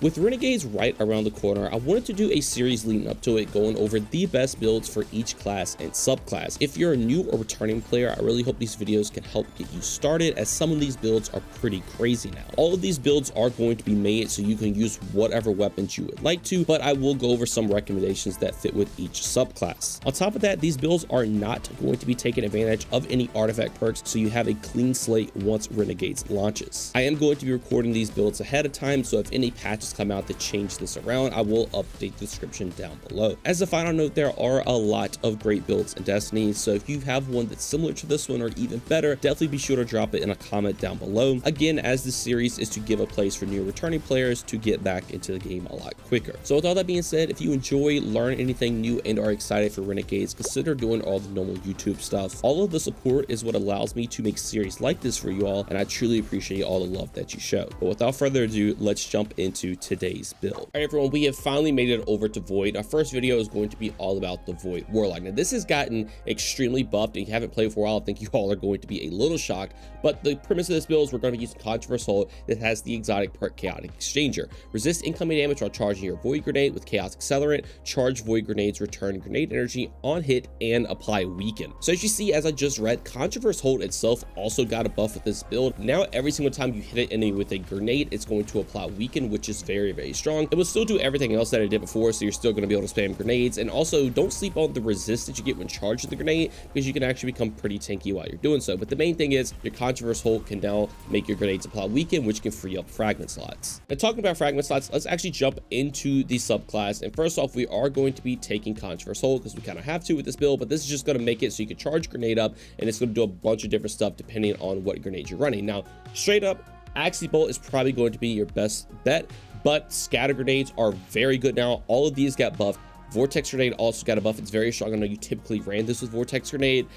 With Renegades right around the corner, I wanted to do a series leading up to it, going over the best builds for each class and subclass. If you're a new or returning player, I really hope these videos can help get you started, as some of these builds are pretty crazy now. All of these builds are going to be made so you can use whatever weapons you would like to, but I will go over some recommendations that fit with each subclass. On top of that, these builds are not going to be taking advantage of any artifact perks, so you have a clean slate once Renegades launches. I am going to be recording these builds ahead of time, so if any patches come out to change this around, I will update the description down below. As a final note, there are a lot of great builds in Destiny, so if you have one that's similar to this one or even better, definitely be sure to drop it in a comment down below. Again, as this series is to give a place for new returning players to get back into the game a lot quicker. So with all that being said, if you enjoy, learn anything new, and are excited for Renegades, consider doing all the normal YouTube stuff. All of the support is what allows me to make series like this for you all, and I truly appreciate all the love that you show. But without further ado, let's jump into today's build. All right, everyone, we have finally made it over to Void. Our first video is going to be all about the Void Warlock. Now, this has gotten extremely buffed, and if you haven't played for a while, I think you all are going to be a little shocked, but the premise of this build is we're going to be using Controversial Hold that has the exotic perk Chaotic Exchanger. Resist incoming damage while charging your Void Grenade with Chaos Accelerant, charge Void Grenades, return grenade energy on hit, and apply Weaken. So as you see, as I just read, Controversial Hold itself also got a buff with this build. Now, every single time you hit an enemy with a grenade, it's going to apply Weaken, which is very, very strong. It will still do everything else that I did before, so you're still going to be able to spam grenades. And also, don't sleep on the resist that you get when charging the grenade, because you can actually become pretty tanky while you're doing so. But the main thing is your Controversial Hold can now make your grenades apply Weaken, which can free up fragment slots. And talking about fragment slots, let's actually jump into the subclass. And first off, we are going to be taking Controversial Hold because we kind of have to with this build, but this is just going to make it so you can charge grenade up, and it's going to do a bunch of different stuff depending on what grenade you're running. Now, straight up, Axie Bolt is probably going to be your best bet, but scatter grenades are very good now. All of these got buffed. Vortex Grenade also got a buff. It's very strong. I know you typically ran this with Vortex Grenade,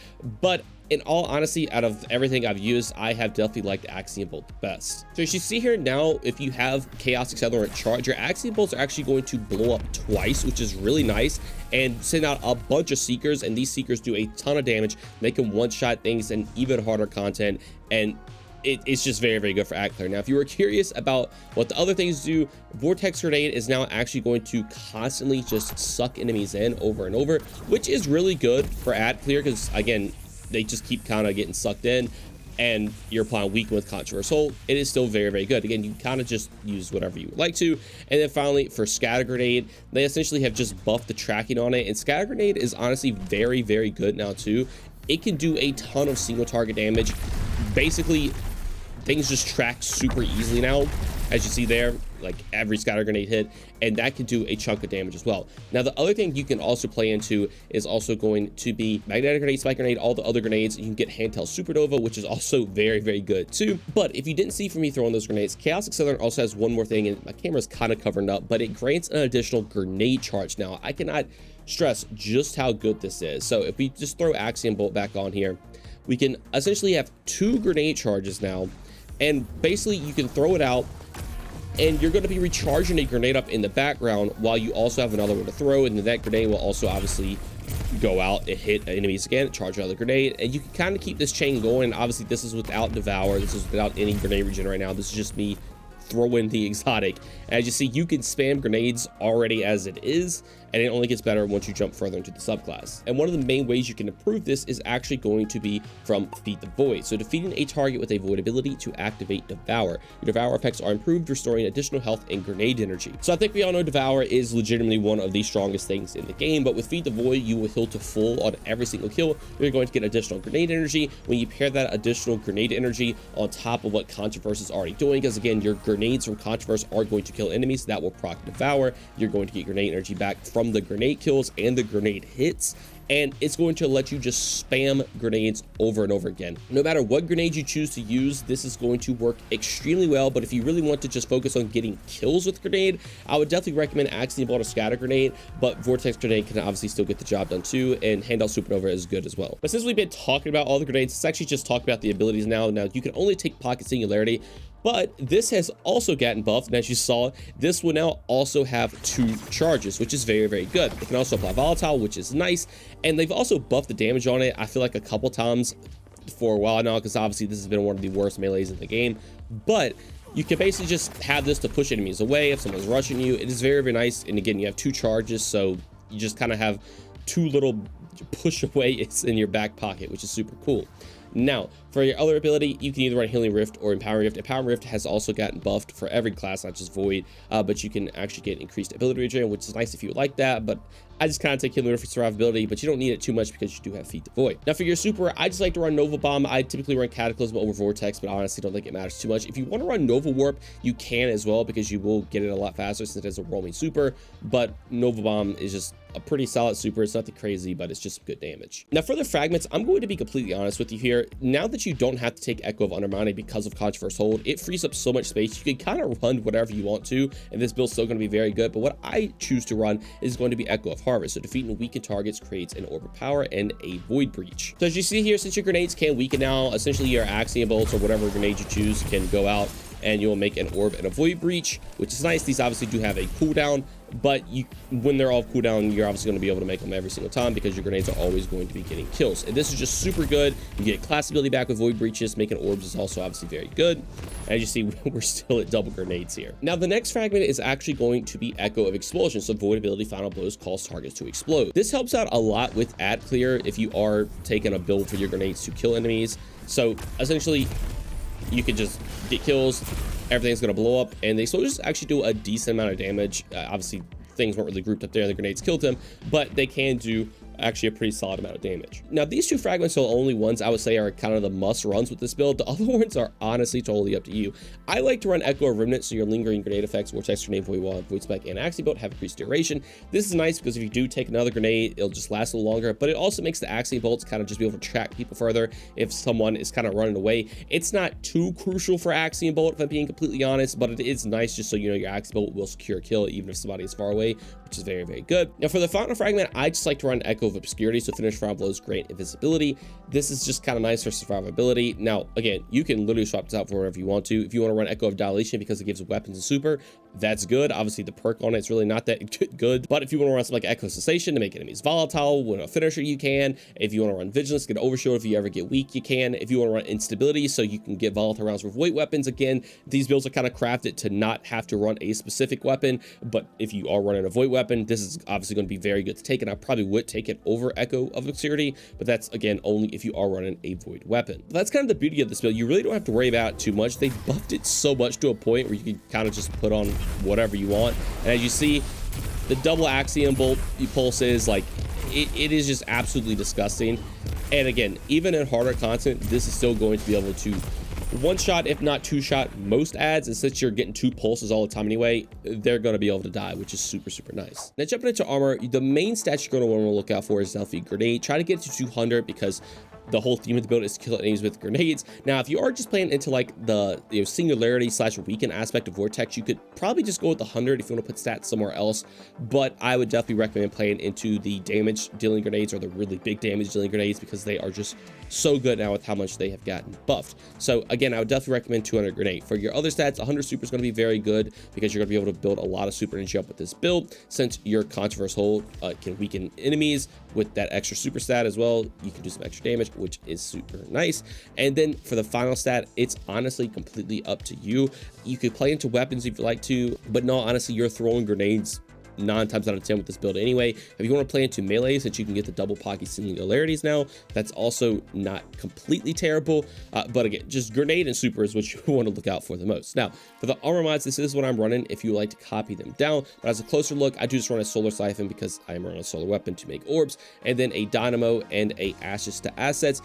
but in all honesty, out of everything I've used, I have definitely liked Axiom Bolt the best. So as you see here now, if you have Chaos Accelerant charge, your Axiom Bolts are actually going to blow up twice, which is really nice, and send out a bunch of Seekers, and these Seekers do a ton of damage, make them one-shot things and even harder content, and it's just very, very good for Ad Clear. Now, if you were curious about what the other things do, Vortex Grenade is now actually going to constantly just suck enemies in over and over, which is really good for Ad Clear because, again, they just keep kind of getting sucked in, and you're applying Weaken with Controversial Hold. It is still very, very good. Again, you can kind of just use whatever you would like to. And then finally, for Scatter Grenade, they essentially have just buffed the tracking on it, and Scatter Grenade is honestly very, very good now too. It can do a ton of single target damage. Basically, things just track super easily now, as you see there, like every scatter grenade hit, and that can do a chunk of damage as well. Now, the other thing you can also play into is also going to be Magnetic Grenade, Spike Grenade, all the other grenades. You can get Handheld Supernova, which is also very, very good too. But if you didn't see from me throwing those grenades, Chaos Accelerant also has one more thing, and my camera's kind of covering up, but it grants an additional grenade charge. Now, I cannot stress just how good this is. So if we just throw Axiom Bolt back on here, we can essentially have 2 grenade charges now. And basically, you can throw it out, and you're going to be recharging a grenade up in the background while you also have another one to throw, and then that grenade will also obviously go out and hit enemies again, charge another grenade, and you can kind of keep this chain going. Obviously, this is without Devour. This is without any grenade regen right now. This is just me throwing the exotic. As you see, you can spam grenades already as it is, and it only gets better once you jump further into the subclass. And one of the main ways you can improve this is actually going to be from Defeat the Void. So defeating a target with a Void ability to activate Devour. Your Devour effects are improved, restoring additional health and grenade energy. So I think we all know Devour is legitimately one of the strongest things in the game, but with Feed the Void, you will heal to full on every single kill. You're going to get additional grenade energy. When you pair that additional grenade energy on top of what Controverse is already doing, because again, your grenades from Controverse are going to kill enemies, that will proc Devour. You're going to get grenade energy back from the grenade kills and the grenade hits, and it's going to let you just spam grenades over and over again. No matter what grenade you choose to use, this is going to work extremely well. But if you really want to just focus on getting kills with grenade, I would definitely recommend Axiom Bolt or Scatter Grenade, but Vortex Grenade can obviously still get the job done too, and Handheld Supernova is good as well. But since we've been talking about all the grenades, let's actually just talk about the abilities now. Now, you can only take Pocket Singularity, but this has also gotten buffed, and as you saw, this will now also have 2 charges, which is very, very good. It can also apply Volatile, which is nice, and they've also buffed the damage on it, I feel like a couple times for a while now, because obviously this has been one of the worst melees in the game. But you can basically just have this to push enemies away if someone's rushing you. It is very, very nice. And again, you have 2 charges, so you just kind of have 2 little push away it's in your back pocket, which is super cool. Now, for your other ability, you can either run Healing Rift or Empowering Rift. Empowering Rift has also gotten buffed for every class, not just Void, but you can actually get increased ability regen, which is nice if you would like that, but I just kind of take Healing Rift for survivability, but you don't need it too much because you do have Feed the Void. Now, for your super, I just like to run Nova Bomb. I typically run Cataclysm over Vortex, but honestly don't think it matters too much. If you want to run Nova Warp, you can as well, because you will get it a lot faster since it is a roaming super, but Nova Bomb is just a pretty solid super. It's nothing crazy, but it's just good damage. Now, for the fragments, I'm going to be completely honest with you here. Now that you don't have to take Echo of Undermining because of Controversial Hold, it frees up so much space. You can kind of run whatever you want to, and this build's still going to be very good, but what I choose to run is going to be Echo of Harvest. So defeating weakened targets creates an Orb of Power and a Void Breach. So as you see here, since your grenades can weaken now, essentially your Axiom Bolts or whatever grenade you choose can go out, and you'll make an Orb and a Void Breach, which is nice. These obviously do have a cooldown, but when they're all cooldown, you're obviously going to be able to make them every single time because your grenades are always going to be getting kills. And this is just super good. You get class ability back with Void Breaches. Making orbs is also obviously very good. As you see, we're still at double grenades here. Now, the next fragment is actually going to be Echo of Explosion. So Void ability Final Blows cause targets to explode. This helps out a lot with ad clear if you are taking a build for your grenades to kill enemies. So essentially, you can just get kills, everything's going to blow up, and the explosions actually do a decent amount of damage. Obviously, things weren't really grouped up there and the grenades killed them, but they can do actually a pretty solid amount of damage. Now, these 2 fragments are the only ones I would say are kind of the must runs with this build. The other ones are honestly totally up to you. I like to run Echo of Remnant, so your lingering grenade effects, Vortex Grenade, Void Wall, Void Spike, and Axiom Bolt have increased duration. This is nice because if you do take another grenade, it'll just last a little longer, but it also makes the Axiom Bolts kind of just be able to track people further if someone is kind of running away. It's not too crucial for Axiom Bolt, if I'm being completely honest, but it is nice just so you know your Axiom Bolt will secure a kill even if somebody is far away, which is very, very good. Now, for the final fragment, I just like to run Echo of Obscurity, so finish round blows, great invisibility. This is just kind of nice for survivability. Now, again, you can literally swap this out for whatever you want to. If you want to run Echo of Dilation because it gives weapons and super, that's good. Obviously, the perk on it's really not that good, but if you want to run something like Echo Cessation to make enemies volatile, when a finisher, you can. If you want to run Vigilance, get Overshield. If you ever get weak, you can. If you want to run Instability, so you can get volatile rounds with Void weapons, again, these builds are kind of crafted to not have to run a specific weapon, but if you are running a Void weapon, this is obviously going to be very good to take, and I probably would take it over Echo of Obscurity, but that's, again, only if you are running a Void weapon. But that's kind of the beauty of this build. You really don't have to worry about it too much. They buffed it so much to a point where you can kind of just put on whatever you want. And as you see, the double Axiom Bolt pulses, like, it is just absolutely disgusting. And again, even in harder content, this is still going to be able to one-shot, if not two-shot, most ads, and since you're getting 2 pulses all the time anyway, they're going to be able to die, which is super, super nice. Now, jumping into armor, the main stat you're going to want to look out for is Stealthy Grenade. Try to get it to 200 because the whole theme of the build is to kill enemies with grenades. Now, if you are just playing into like the singularity / weaken aspect of Vortex, you could probably just go with the 100 if you want to put stats somewhere else, but I would definitely recommend playing into the damage dealing grenades or the really big damage dealing grenades because they are just so good now with how much they have gotten buffed. So again, I would definitely recommend 200 grenade. For your other stats, 100 super is going to be very good because you're going to be able to build a lot of super energy up with this build. Since your Controversial Hold can weaken enemies with that extra super stat as well, you can do some extra damage, which is super nice. And then for the final stat, it's honestly completely up to you. You could play into weapons if you like to, but no, honestly, you're throwing grenades 9 times out of 10 with this build anyway. If you want to play into melee, since you can get the double pocket singularities now, that's also not completely terrible, but again, just grenade and super is what you want to look out for the most. Now, for the armor mods, this is what I'm running if you like to copy them down, but as a closer look, I do just run a solar siphon because I am running a solar weapon to make orbs, and then a dynamo and a ashes to assets.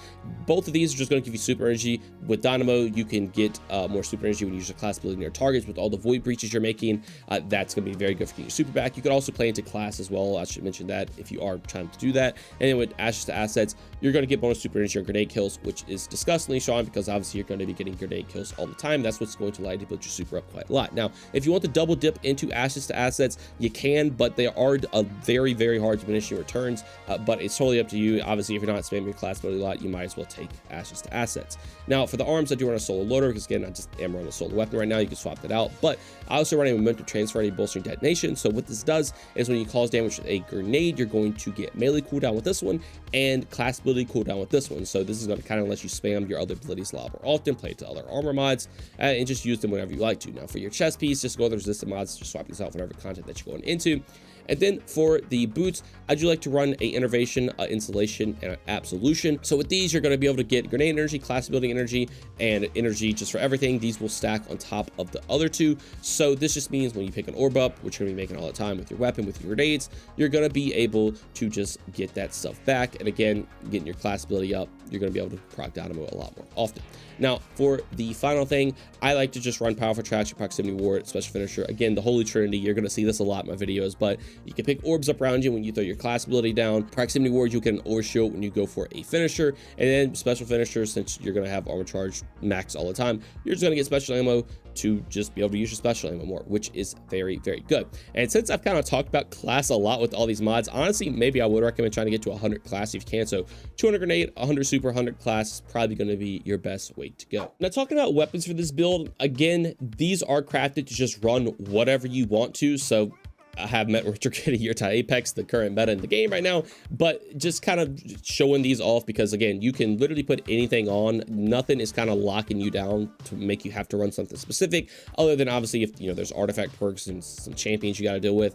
Both of these are just going to give you super energy. With dynamo, you can get more super energy when you use your class ability near targets. With all the void breaches you're making, that's going to be very good for getting your super back. You could also play into class as well. I should mention that if you are trying to do that. And then with ashes to assets, you're going to get bonus super energy on grenade kills, which is disgustingly strong because obviously you're going to be getting grenade kills all the time. That's what's going to allow you to build your super up quite a lot. Now, if you want to double dip into ashes to assets, you can, but they are a very, very hard diminishing returns, but it's totally up to you. Obviously, if you're not spamming your class ability a lot, you might as well take ashes to assets. Now, for the arms, I do run a solo loader because again, I just am running a solo weapon right now. You can swap that out, but I also run a momentum transfer and a bolstering detonation. So what this does is when you cause damage with a grenade, you're going to get melee cooldown with this one and class ability cooldown with this one. So this is going to kind of let you spam your other abilities a lot more often, play it to other armor mods, and just use them whenever you like to. Now for your chest piece, just go to the resistant mods, just swap these out whatever content that you're going into. And then for the boots, I do like to run a innervation, installation, and absolution. So with these, you're going to be able to get grenade energy, class ability energy, and energy just for everything. These will stack on top of the other two. So this just means when you pick an orb up, which you're going to be making all the time with your weapon, with your grenades, you're going to be able to just get that stuff back. And again, getting your class ability up, you're going to be able to proc Dynamo a lot more often. Now, for the final thing, I like to just run Powerful Attraction, Proximity Ward, Special Finisher. Again, the Holy Trinity, you're going to see this a lot in my videos, but you can pick orbs up around you when you throw your class ability down. Proximity Ward, you can Aura Shield when you go for a finisher. And then Special Finisher, since you're going to have Armor Charge max all the time, you're just going to get Special Ammo to just be able to use your Special Ammo more, which is very, very good. And since I've kind of talked about class a lot with all these mods, honestly, maybe I would recommend trying to get to 100 class if you can. So 200 grenade, 100 super, 100 class is probably going to be your best way to go. Now, talking about weapons for this build, again, these are crafted to just run whatever you want to. So I have met Retrograde a year to Apex, the current meta in the game right now, but just kind of showing these off because again, you can literally put anything on. Nothing is kind of locking you down to make you have to run something specific, other than obviously if you know there's artifact perks and some champions you got to deal with.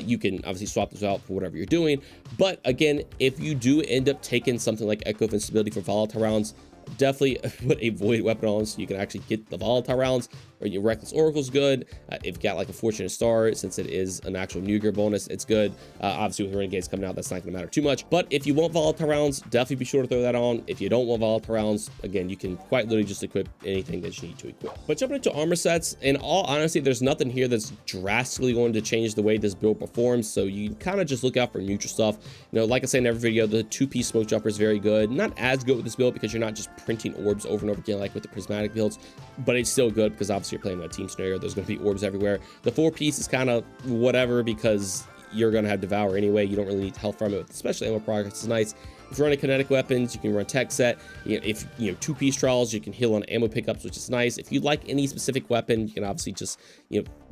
You can obviously swap those out for whatever you're doing. But again, if you do end up taking something like Echo of Instability for volatile rounds, definitely put a void weapon on so you can actually get the volatile rounds. Or your Reckless Oracle's good. If you got like a Fortunate Star, since it is an actual new gear bonus, it's good. Obviously with Renegades coming out, that's not going to matter too much. But if you want volatile rounds, definitely be sure to throw that on. If you don't want volatile rounds, again, you can quite literally just equip anything that you need to equip. But jumping into armor sets, in all honesty, there's nothing here that's drastically going to change the way this build performs. So you kind of just look out for neutral stuff. You know, like I say in every video, the 2-piece smoke jumper is very good. Not as good with this build because you're not just printing orbs over and over again like with the prismatic builds, but it's still good because obviously you're playing a team scenario. There's going to be orbs everywhere. The 4-piece is kind of whatever because you're going to have Devour anyway. You don't really need health from it, especially ammo progress is nice. If you're running kinetic weapons, you can run tech set. You know, if you know 2-piece trials, you can heal on ammo pickups, which is nice. If you like any specific weapon, you can obviously just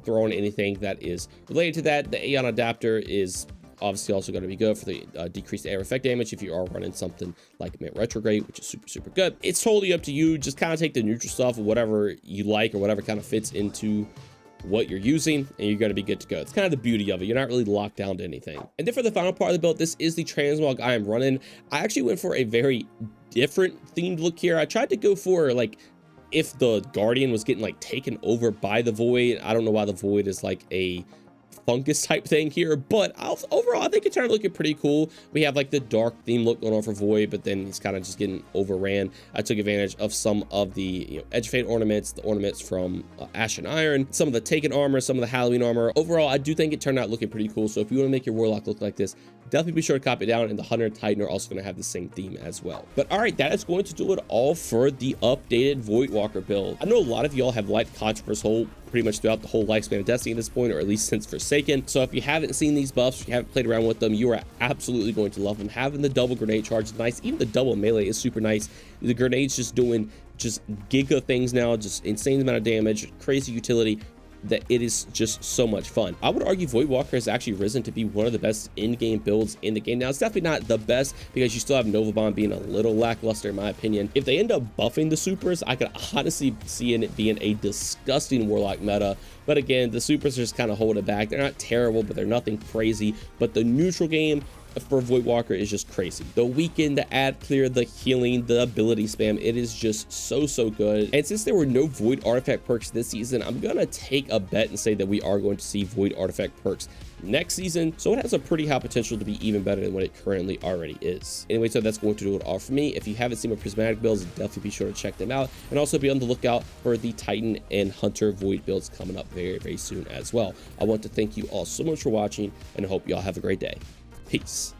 throw on anything that is related to that. The Aeon adapter is obviously also going to be good for the decreased air effect damage if you are running something like Mint Retrograde, which is super, super good. It's totally up to you. Just kind of take the neutral stuff, whatever you like or whatever kind of fits into what you're using, and you're going to be good to go. It's kind of the beauty of it. You're not really locked down to anything. And then for the final part of the build, this is the Transmog I am running. I actually went for a very different themed look here. I tried to go for like if the Guardian was getting like taken over by the Void. I don't know why the Void is like a fungus type thing here, but overall I think it turned out looking pretty cool. We have like the dark theme look going on for Void, but then he's kind of just getting overran. I took advantage of some of the Edge Fade ornaments, the ornaments from Ash and Iron, some of the Taken armor, some of the Halloween armor. Overall, I do think it turned out looking pretty cool. So if you want to make your Warlock look like this, definitely be sure to copy it down, and the Hunter and Titan are also going to have the same theme as well. But all right, that is going to do it all for the updated Voidwalker build. I know a lot of y'all have liked Controverse pretty much throughout the whole lifespan of Destiny at this point, or at least since Forsaken. So if you haven't seen these buffs, if you haven't played around with them, you are absolutely going to love them. Having the double grenade charge is nice. Even the double melee is super nice. The grenades just doing giga things now, just insane amount of damage, crazy utility, that it is just so much fun. I would argue Voidwalker has actually risen to be one of the best in-game builds in the game. Now, it's definitely not the best because you still have Nova Bomb being a little lackluster in my opinion. If they end up buffing the supers, I could honestly see it being a disgusting Warlock meta. But again, the supers just kind of hold it back. They're not terrible, but they're nothing crazy. But the neutral game for Voidwalker is just crazy. The weaken, the ad clear, the healing, the ability spam, it is just so good. And since there were no Void artifact perks this season, I'm gonna take a bet and say that we are going to see Void artifact perks next season, so it has a pretty high potential to be even better than what it currently already is. Anyway, so that's going to do it all for me. If you haven't seen my prismatic builds, definitely be sure to check them out, and also be on the lookout for the Titan and Hunter Void builds coming up very soon as well. I want to thank you all so much for watching, and I hope you all have a great day. Peace.